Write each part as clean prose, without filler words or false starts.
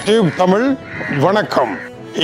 Tube Tamil வணக்கம்.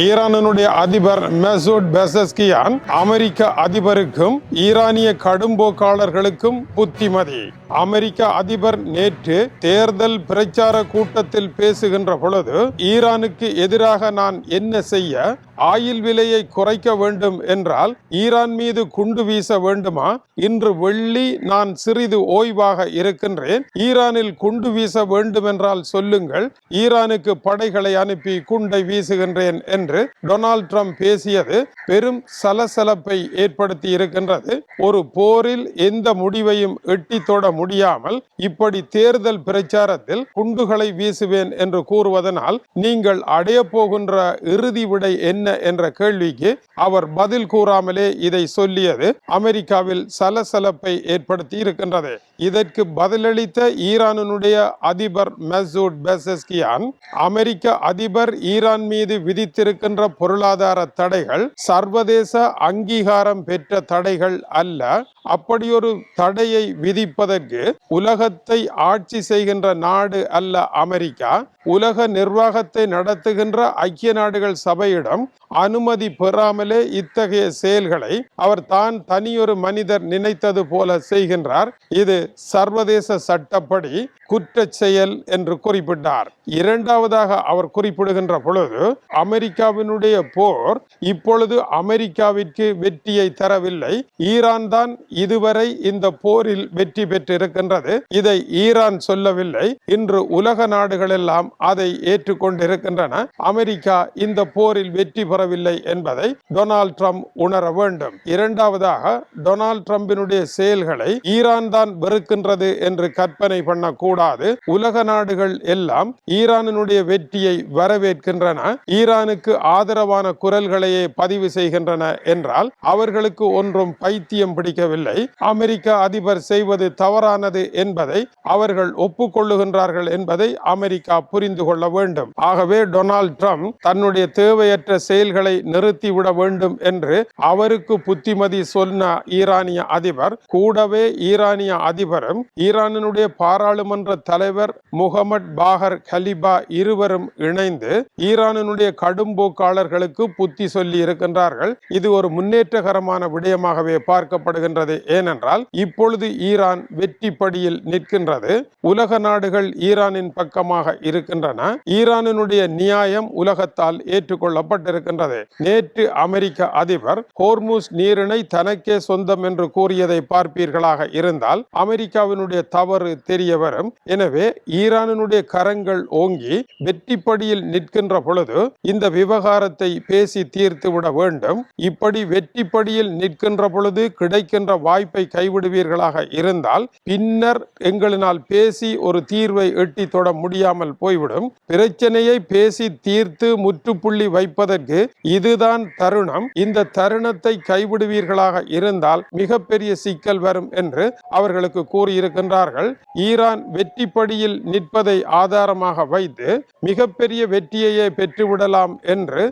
ஈரானுடைய அதிபர் மசூத் பெசஸ்கியான் அமெரிக்க அதிபருக்கும் ஈரானிய கடும்போக்காளர்களுக்கும் புத்திமதி. அமெரிக்க அதிபர் நேற்று தேர்தல் பிரச்சார கூட்டத்தில் பேசுகின்ற பொழுது, ஈரானுக்கு எதிராக நான் என்ன செய்ய, ஆயில் விலையை குறைக்க வேண்டும் என்றால் ஈரான் மீது குண்டு வீச வேண்டுமா? இன்று வெள்ளி நான் சிறிது ஓய்வாக இருக்கின்றேன். ஈரானில் குண்டு வீச வேண்டும் என்றால் சொல்லுங்கள், ஈரானுக்கு படைகளை அனுப்பி குண்டை வீசுகின்றேன் என்று டொனால்ட் ட்ரம்ப் பேசியது பெரும் சலசலப்பை ஏற்படுத்தி இருக்கின்றது. ஒரு போரில் எந்த முடிவையும் எட்டி தொட முடியாமல் இப்படி தேர்தல் பிரச்சாரத்தில் குண்டுகளை வீசுவேன் என்று கூறுவதனால் நீங்கள் அடைய போகின்ற இறுதி விடை என்ன என்ற கேள்விக்கு அவர் பதில் கூறாமலே இதை சொல்லியது அமெரிக்காவில் சலசலப்பை ஏற்படுத்தி இருக்கின்றது. இதற்கு பதிலளித்த ஈரானுடைய அதிபர் மசூத் பெசஸ்கியான், அமெரிக்க அதிபர் ஈரான் மீது விதித்திருக்கின்ற பொருளாதார தடைகள் சர்வதேச அங்கீகாரம் பெற்ற தடைகள் அல்ல. அப்படியொரு தடையை விதிப்பதற்கு உலகத்தை ஆட்சி செய்கின்ற நாடு அல்ல அமெரிக்கா. உலக நிர்வாகத்தை நடத்துகின்ற ஐக்கிய நாடுகள் சபையிடம் அனுமதி பெறாமலே இத்தகைய செயல்களை அவர் தான் தனியொரு மனிதர் நினைத்தது போல செய்கின்றார். இது சர்வதேச சட்டப்படி குற்ற செயல் என்று குறிப்பிட்டார். இரண்டாவதாக அவர் குறிப்பிடுகின்ற பொழுது, அமெரிக்காவினுடைய போர் இப்பொழுது அமெரிக்காவிற்கு வெற்றியை தரவில்லை. ஈரான் தான் இதுவரை இந்த போரில் வெற்றி பெற்றிருக்கின்றது. இதை ஈரான் சொல்லவில்லை. இன்று உலக நாடுகள் எல்லாம் அதை ஏற்றுக்கொண்டிருக்கின்றன. அமெரிக்கா இந்த போரில் வெற்றி பெறவில்லை என்பதை டொனால்ட் ட்ரம்ப் உணர வேண்டும். இரண்டாவதாக, டொனால்ட் ட்ரம்பினுடைய செயல்களை ஈரான் தான் வெறுக்கின்றது என்று கற்பனை பண்ணக்கூடாது. உலக நாடுகள் எல்லாம் ஈரானுடைய வெற்றியை வரவேற்கின்றன, ஈரானுக்கு ஆதரவான குரல்களையே பதிவு செய்கின்றன என்றால் அவர்களுக்கு ஒன்றும் பைத்தியம் பிடிக்கவில்லை. அமெரிக்க அதிபர் செய்வது தவறானது என்பதை அவர்கள் ஒப்புக்கொள்ளுகின்றார்கள் என்பதை அமெரிக்கா புரிந்து கொள்ள வேண்டும். ஆகவே டொனால்ட் ட்ரம்ப் தன்னுடைய தேவையற்ற செயல்களை நிறுத்திவிட வேண்டும் என்று அவருக்கு புத்திமதி சொன்ன ஈரானிய அதிபர், கூடவே ஈரானிய அதிபரும் ஈரானுடைய பாராளுமன்ற தலைவர் முகமது பாகர் கலிபா இருவரும் இணைந்து ஈரானுடைய கடும்போக்காளர்களுக்கு புத்தி சொல்லி இருக்கின்றார்கள். இது ஒரு முன்னேற்றகரமான விடயமாகவே பார்க்கப்படுகின்றது. ஏனென்றால் இப்பொழுது ஈரான் வெற்றி படியில் நிற்கின்றது. உலக நாடுகள் ஈரானின் பக்கமாக இருக்கின்றன. ஈரானுடைய நியாயம் உலகத்தால் ஏற்றுக்கொள்ளப்பட்டிருக்கின்றது. நேற்று அமெரிக்க அதிபர் ஹோர்முஸ் நீரிணை தனக்கே சொந்தம் என்று கூறியதை பார்ப்பீர்களாக இருந்தால் அமெரிக்காவினுடைய தவறு தெரிய வரும். எனவே ஈரானுடைய கரங்கள் ஓங்கி வெற்றி படியில் நிற்கின்ற பொழுது இந்த விவகாரத்தை பேசி தீர்த்து விட வேண்டும். இப்படி வெற்றி படியில் நிற்கின்ற பொழுது கிடைக்கின்ற வாய்ப்பை கைவிடுவீர்களாக இருந்தால் பின்னர் எங்களினால் பேசி ஒரு தீர்வை எட்டி தொட முடியாமல் போய்விடும். பிரச்சனையை பேசி தீர்த்து முற்றுப்புள்ளி வைப்பதற்கு இதுதான் தருணம். இந்த தருணத்தை கைவிடுவீர்களாக இருந்தால் மிகப்பெரிய சிக்கல் வரும் என்று அவர்களுக்கு கூறியிருக்கின்றார்கள். ஈரான் வெற்றி படியில் நிற்பதை ஆதாரமாக வைத்து மிகப்பெரிய வெற்றியையே பெற்றுவிடலாம் என்று,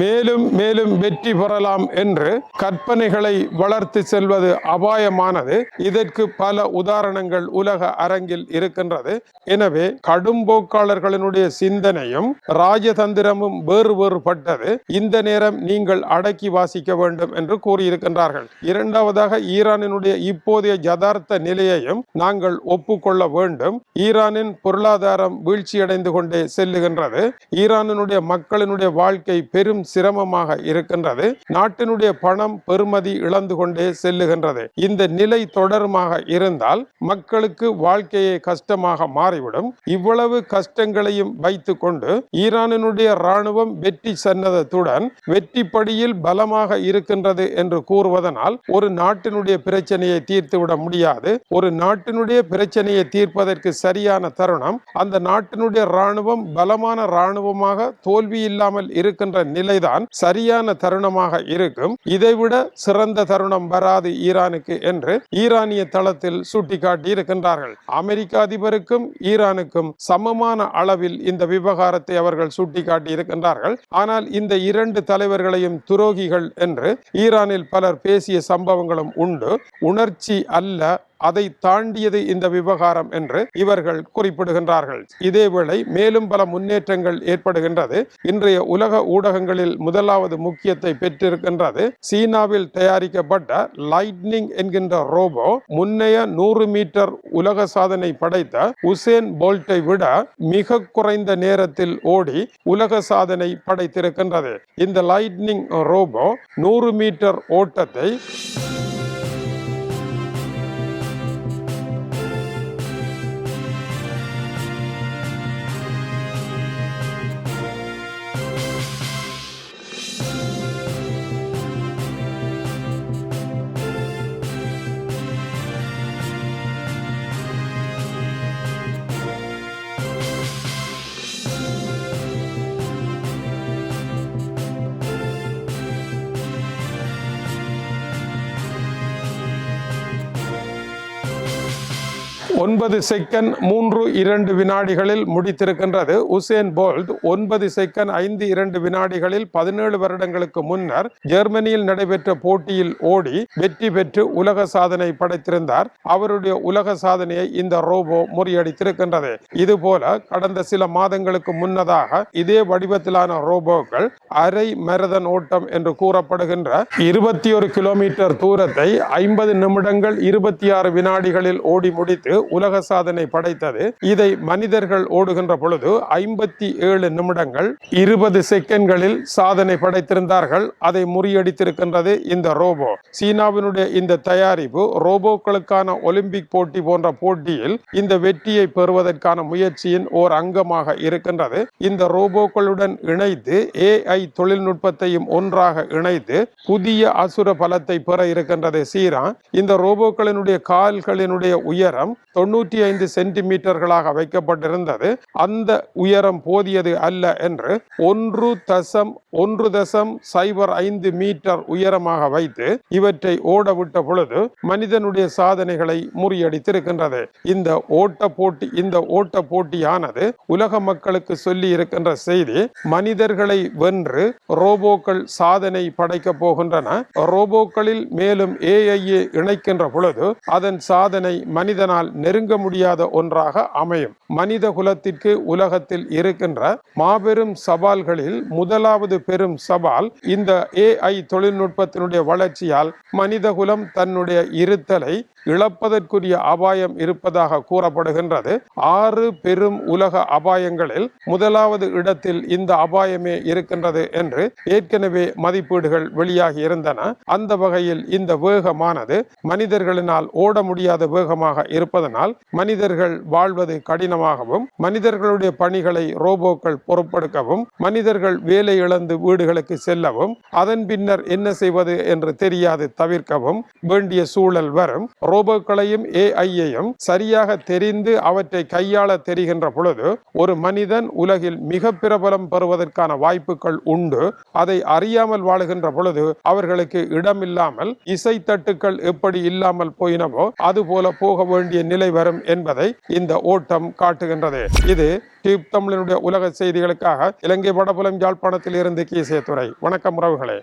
மேலும் மேலும் வெற்றி பெறலாம் என்று கற்பனைகளை வளர்த்து செல்வது அபாயமானது. இதற்கு பல உதாரணங்கள் உலக அரங்கில் இருக்கின்றது. எனவே கடும்போக்காளர்களினுடைய சிந்தனையும் ராஜதந்திரமும் வேறு வேறுபட்டது. இந்த நேரம் நீங்கள் அடக்கி வாசிக்க வேண்டும் என்று கூறியிருக்கின்றார்கள். இரண்டாவதாக, ஈரானினுடைய இப்போதைய யதார்த்த நிலையையும் நாங்கள் ஒப்புக்கொள்ள வேண்டும். ஈரானின் பொருளாதாரம் வீழ்ச்சியடைந்து கொண்டே செல்லுகின்றது. ஈரானினுடைய மக்களினுடைய வாழ்க்கை பெரும் சிரமமாக இருக்கின்றது. நாட்டினுடைய பணம் பெறுமதி இழந்து கொண்டே செல்லுகின்றது. இந்த நிலை தொடருமாக இருந்தால் மக்களுக்கு வாழ்க்கையை கஷ்டமாக மாறிவிடும். இவ்வளவு கஷ்டங்களையும் வைத்துக் கொண்டு ஈரானினுடைய ராணுவம் வெற்றி சன்னதத்துடன் வெற்றி படியில் பலமாக இருக்கின்றது என்று கூறுவதனால் ஒரு நாட்டினுடைய பிரச்சனையை தீர்த்துவிட முடியாது. ஒரு நாட்டினுடைய பிரச்சனையை தீர்ப்பதற்கு சரியான தருணம் அந்த நாட்டினுடைய ராணுவம் பலமான ராணுவமாக தோல்வி இல்லாமல் இருக்கின்ற நிலைதான் சரியான தருணமாக இருக்கும். இதைவிட சிறந்த தருணம் வராது ஈரானுக்கு என்று ஈரானிய தளத்தில் சுட்டிக்காட்டி இருக்கின்றார்கள். அமெரிக்க அதிபருக்கும் ஈரானுக்கும் சமமான அளவில் இந்த விவகாரத்தை அவர்கள் சுட்டிக்காட்டி இருக்கின்றார்கள். ஆனால் இந்த இரண்டு தலைவர்களையும் துரோகிகள் என்று ஈரானில் பலர் பேசிய சம்பவங்களும் உண்டு. உணர்ச்சி அல்ல, அதை தாண்டியது இந்த விவகாரம் என்று இவர்கள் குறிப்பிடுகின்றார்கள். இதேவேளை மேலும் பல முன்னேற்றங்கள் ஏற்படுகின்றது. இன்றைய உலக ஊடகங்களில் முதலாவது முக்கியத்தை பெற்றிருக்கின்றது. சீனாவில் தயாரிக்கப்பட்ட லைட்னிங் என்கின்ற ரோபோ முன்னைய 100 மீட்டர் உலக சாதனை படைத்த உசேன் போல்ட்டை விட மிக குறைந்த நேரத்தில் ஓடி உலக சாதனை படைத்திருக்கின்றது. இந்த லைட்னிங் ரோபோ 100 மீட்டர் ஓட்டத்தை 9 செகண்ட் 3.2 வினாடிகளில் முடித்திருக்கின்றது. உசேன் போல்ட் 9 செகண்ட் 5.2 வினாடிகளில் 17 வருடங்களுக்கு முன்னர் ஜெர்மனியில் நடைபெற்ற போட்டியில் ஓடி வெற்றி பெற்று உலக சாதனை படைத்திருந்தார். அவருடைய உலக சாதனையை இந்த ரோபோ முறியடித்திருக்கின்றது. இதுபோல கடந்த சில மாதங்களுக்கு முன்னதாக இதே வடிவத்திலான ரோபோக்கள் அரை மரதன் ஓட்டம் என்று கூறப்படுகின்ற 21 கிலோமீட்டர் தூரத்தை 50 நிமிடங்கள் 26 வினாடிகளில் ஓடி முடித்து உலக சாதனை படைத்தது. இதை மனிதர்கள் ஓடுகின்ற பொழுது 57 நிமிடங்கள் 20 செகண்ட்களில் சாதனை படைத்திருந்தார்கள். அதை முறியடித்திருக்கின்றது இந்த ரோபோ. சீனாவினுடைய இந்த தயாரிப்பு ரோபோக்களுக்கான ஒலிம்பிக் போட்டி போன்ற போட்டியில் இந்த வெற்றியை பெறுவதற்கான முயற்சியின் ஓர் அங்கமாக இருக்கின்றது. இந்த ரோபோக்களுடன் இணைத்து AI தொழில்நுட்பத்தையும் ஒன்றாக இணைத்து புதிய அசுர பலத்தை பெற இருக்கின்றது சீனா. இந்த ரோபோக்களினுடைய கால்களினுடைய உயரம் 95 சென்டிமீட்டர்களாக வைக்கப்பட்டிருந்தது. அந்த உயரம் போதியது அல்ல என்று 1.05 மீட்டர் உயரமாக வைத்து இவற்றை ஓடவிட்ட பொழுது மனிதனுடைய சாதனைகளை முறியடித்திருக்கின்றது. இந்த ஓட்ட போட்டியானது உலக மக்களுக்கு சொல்லி இருக்கின்ற செய்தி, மனிதர்களை வென்று ரோபோக்கள் சாதனை படைக்க போகின்றன. ரோபோக்களில் மேலும் AI இணைக்கின்ற பொழுது அதன் சாதனை மனிதனால் நெருங்க முடியாத ஒன்றாக அமையும். மனித குலத்திற்கு உலகத்தில் இருக்கின்ற மாபெரும் சவால்களில் முதலாவது பெரும் சவால் இந்த AI தொழில்நுட்பத்தினுடைய வளர்ச்சியால் மனிதகுலம் தன்னுடைய இருத்தலை இழப்பதற்குரிய அபாயம் இருப்பதாக கூறப்படுகின்றது. 6 பெரும் உலக அபாயங்களில் முதலாவது இடத்தில் இந்த அபாயமே இருக்கின்றது என்று ஏற்கனவே மதிப்பீடுகள் வெளியாகி இருந்தன. அந்த வகையில் இந்த வேகமானது மனிதர்களினால் ஓட முடியாத வேகமாக இருப்பதனால் மனிதர்கள் வாழ்வது கடினமாகவும், மனிதர்களுடைய பணிகளை ரோபோக்கள் பொறுப்பெடுக்கவும், மனிதர்கள் வேலை இழந்து வீடுகளுக்கு செல்லவும், அதன் பின்னர் என்ன செய்வது என்று தெரியாது தவிர்க்கவும் வேண்டிய சூழல் வரும். ரோபோக்களையும் AIயையும் சரியாக தெரிந்து அவற்றை கையாள தெரிகின்ற பொழுது ஒரு மனிதன் உலகில் மிக பிரபலம் பெறுவதற்கான வாய்ப்புகள் உண்டு. அதை அறியாமல் வாழுகின்ற பொழுது அவர்களுக்கு இடமில்லாமல் இசைத்தட்டுக்கள் எப்படி இல்லாமல் போயினவோ அதுபோல போக வேண்டிய நிலை வரும் என்பதை இந்த ஓட்டம் காட்டுகின்றது. இது டியூப் தமிழனுடைய உலக செய்திகளுக்காக இலங்கை வடபுலம் யாழ்ப்பாணத்தில் இருந்து கீசே துறை. வணக்கம் உறவுகளே.